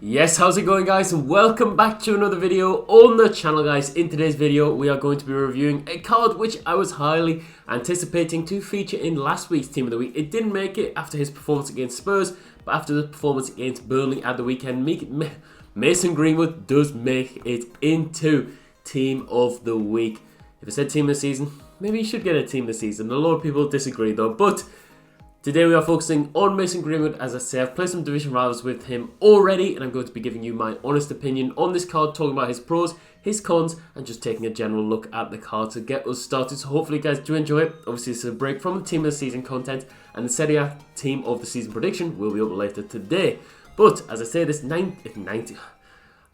Yes, how's it going, guys, and welcome back to another video on the channel, guys. In today's video we are going to be reviewing a card which I was highly anticipating to feature in last week's Team of the Week. It didn't make it after his performance against Spurs, but after the performance against Burnley at the weekend, Mason Greenwood does make it into Team of the Week. If I said Team of the Season, maybe he should get a Team of the Season. A lot of people disagree though, but today we are focusing on Mason Greenwood. As I say, I've played some division rivals with him already, and I'm going to be giving you my honest opinion on this card, talking about his pros, his cons, and just taking a general look at the card to get us started. So hopefully you guys do enjoy it. Obviously this is a break from the Team of the Season content, and the Serie A Team of the Season prediction will be up later today. But as I say, this 90...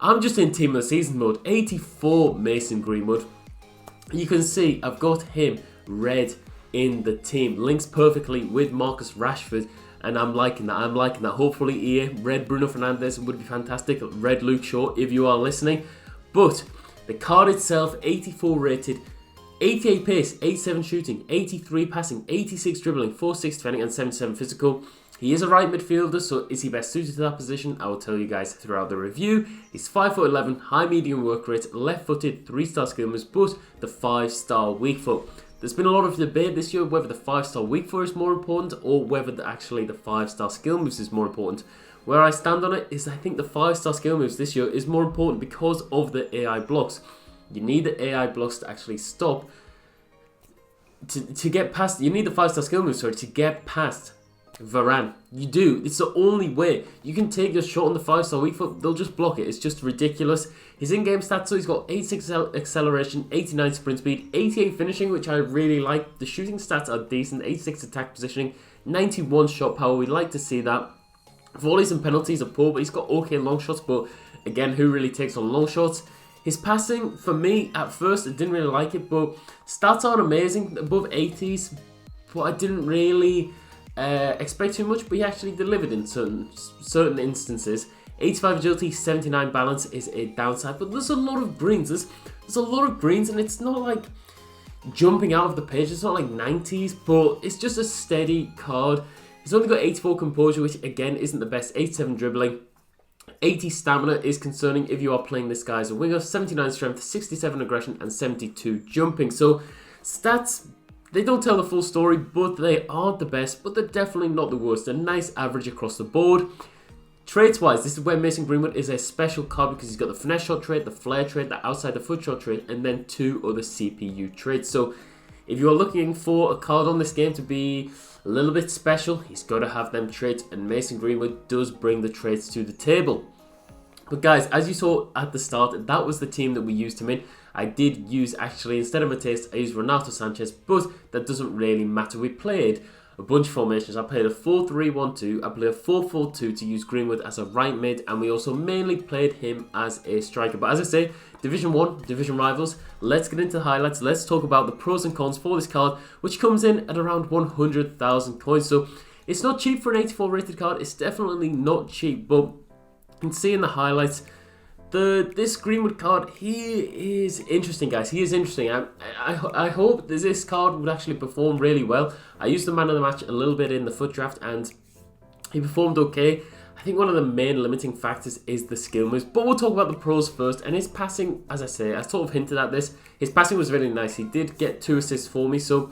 I'm just in Team of the Season mode. 84 Mason Greenwood. You can see I've got him red in the team. Links perfectly with Marcus Rashford, and I'm liking that. Hopefully EA, red Bruno Fernandes would be fantastic. Red Luke Shaw if you are listening. But the card itself, 84 rated, 88 pace, 87 shooting, 83 passing, 86 dribbling, 46 defending, and 77 physical. He is a right midfielder, so is he best suited to that position? I will tell you guys throughout the review. He's 5'11", high medium work rate, left-footed, 3-star skill moves, but the 5-star weak foot. There's been a lot of debate this year whether the 5-star weak foot is more important or whether actually the 5-star skill moves is more important. Where I stand on it is I think the 5-star skill moves this year is more important because of the AI blocks. You need the AI blocks to actually stop, to get past, you need the 5-star skill moves, sorry, to get past Varane. You do. It's the only way. You can take your shot on the 5-star weak foot, they'll just block it. It's just ridiculous. His in-game stats, so he's got 86 acceleration, 89 sprint speed, 88 finishing, which I really like. The shooting stats are decent, 86 attack positioning, 91 shot power. We'd like to see that. Volleys and penalties are poor, but he's got okay long shots, but again, who really takes on long shots? His passing, for me, at first, I didn't really like it, but stats aren't amazing, above 80s, but I didn't really expect too much, but he actually delivered in certain instances. 85 agility, 79 balance is a downside, but there's a lot of greens. There's a lot of greens, and it's not like jumping out of the page. It's not like 90s, but it's just a steady card. He's only got 84 composure, which again isn't the best. 87 dribbling, 80 stamina is concerning if you are playing this guy as a winger. 79 strength, 67 aggression, and 72 jumping. So stats, they don't tell the full story, but they aren't the best, but they're definitely not the worst. A nice average across the board. Traits-wise, this is where Mason Greenwood is a special card because he's got the finesse shot trait, the flare trait, the outside the foot shot trait, and then 2 other CPU traits. So if you're looking for a card on this game to be a little bit special, he's got to have them traits, and Mason Greenwood does bring the traits to the table. But guys, as you saw at the start, that was the team that we used him in. I did use, actually, instead of Mateus, I used Renato Sanchez, but that doesn't really matter. We played a bunch of formations. I played a 4-3-1-2, I played a 4-4-2 to use Greenwood as a right mid, and we also mainly played him as a striker. But as I say, Division 1, Division Rivals, let's get into the highlights. Let's talk about the pros and cons for this card, which comes in at around 100,000 coins. So it's not cheap for an 84 rated card. It's definitely not cheap, but you can see in the highlights, this Greenwood card, he is interesting, guys. He is interesting. I hope this card would actually perform really well. I used the man of the match a little bit in the foot draft, and he performed okay. I think one of the main limiting factors is the skill moves, but we'll talk about the pros first. And his passing, as I say, I sort of hinted at this. His passing was really nice. He did get 2 assists for me, so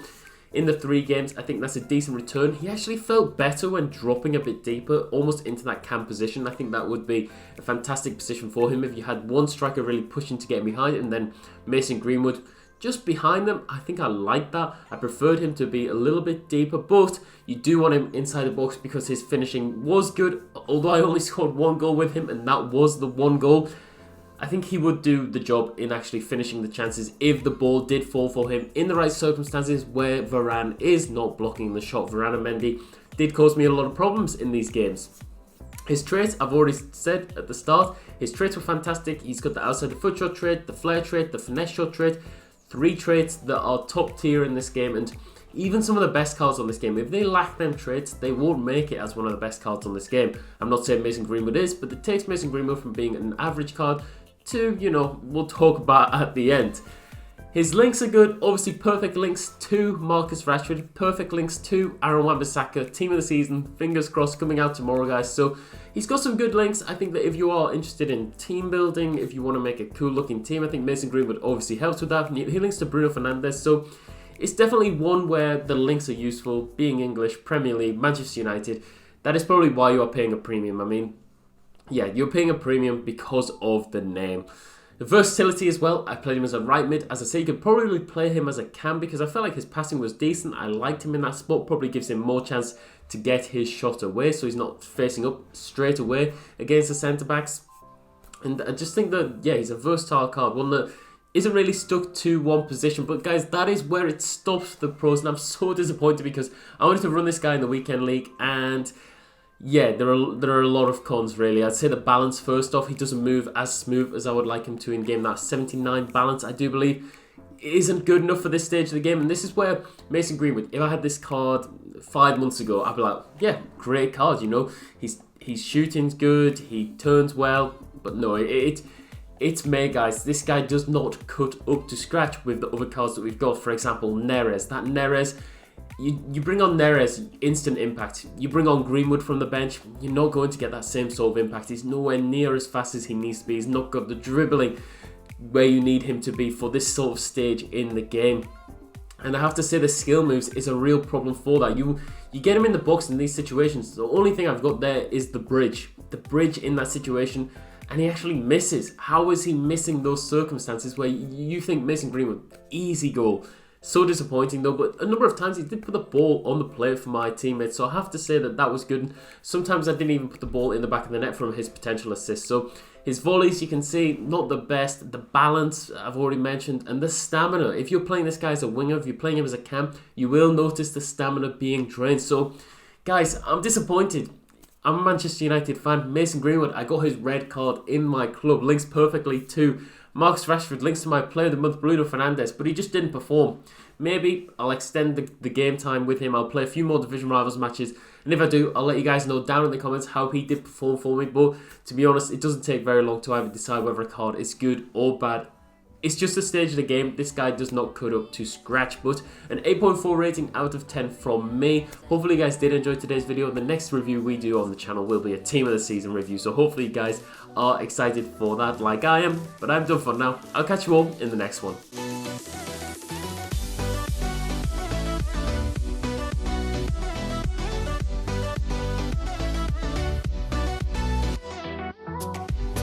in the 3 games, I think that's a decent return. He actually felt better when dropping a bit deeper, almost into that cam position. I think that would be a fantastic position for him if you had one striker really pushing to get behind, and then Mason Greenwood just behind them. I think I like that. I preferred him to be a little bit deeper, but you do want him inside the box because his finishing was good, although I only scored 1 goal with him, and that was the 1 goal. I think he would do the job in actually finishing the chances if the ball did fall for him in the right circumstances where Varane is not blocking the shot. Varane and Mendy did cause me a lot of problems in these games. His traits, I've already said at the start, his traits were fantastic. He's got the outside the foot shot trait, the flare trait, the finesse shot trait. 3 traits that are top tier in this game, and even some of the best cards on this game, if they lack them traits, they won't make it as one of the best cards on this game. I'm not saying Mason Greenwood is, but it takes Mason Greenwood from being an average card to, you know, we'll talk about at the end. His links are good. Obviously, perfect links to Marcus Rashford. Perfect links to Aaron Wan-Bissaka. Team of the season. Fingers crossed coming out tomorrow, guys. So he's got some good links. I think that if you are interested in team building, if you want to make a cool looking team, I think Mason Greenwood obviously helps with that. He links to Bruno Fernandes. So it's definitely one where the links are useful. Being English, Premier League, Manchester United. That is probably why you are paying a premium. I mean, yeah, you're paying a premium because of the name. The versatility as well, I played him as a right mid. As I say, you could probably play him as a cam because I felt like his passing was decent. I liked him in that spot, probably gives him more chance to get his shot away so he's not facing up straight away against the centre-backs. And I just think that, yeah, he's a versatile card, one that isn't really stuck to one position. But guys, that is where it stops the pros, and I'm so disappointed because I wanted to run this guy in the weekend league, and yeah, there are a lot of cons really. I'd say the balance first off, he doesn't move as smooth as I would like him to in game. That 79 balance, I do believe, isn't good enough for this stage of the game. And this is where Mason Greenwood, if I had this card 5 months ago, I'd be like, yeah, great card, you know. His shooting's good, he turns well, but no, it's May, guys. This guy does not cut up to scratch with the other cards that we've got. For example, Neres. That Neres, you bring on Neres, instant impact. You bring on Greenwood from the bench, you're not going to get that same sort of impact. He's nowhere near as fast as he needs to be. He's not got the dribbling where you need him to be for this sort of stage in the game. And I have to say the skill moves is a real problem for that. You get him in the box in these situations. The only thing I've got there is the bridge. The bridge in that situation, and he actually misses. How is he missing those circumstances where you think Mason Greenwood, easy goal? So disappointing though, but a number of times he did put the ball on the plate for my teammates, so I have to say that that was good. Sometimes I didn't even put the ball in the back of the net from his potential assist. So his volleys, you can see, not the best. The balance, I've already mentioned, and the stamina. If you're playing this guy as a winger, if you're playing him as a cam, you will notice the stamina being drained. So, guys, I'm disappointed. I'm a Manchester United fan. Mason Greenwood, I got his red card in my club. Links perfectly to Marcus Rashford, links to my player of the month, Bruno Fernandes, but he just didn't perform. Maybe I'll extend the game time with him. I'll play a few more Division Rivals matches, and if I do, I'll let you guys know down in the comments how he did perform for me. But to be honest, it doesn't take very long to either decide whether a card is good or bad. It's just a stage of the game. This guy does not cut up to scratch, but an 8.4 rating out of 10 from me. Hopefully you guys did enjoy today's video. The next review we do on the channel will be a Team of the Season review, so hopefully you guys are excited for that like I am. But I'm done for now. I'll catch you all in the next one.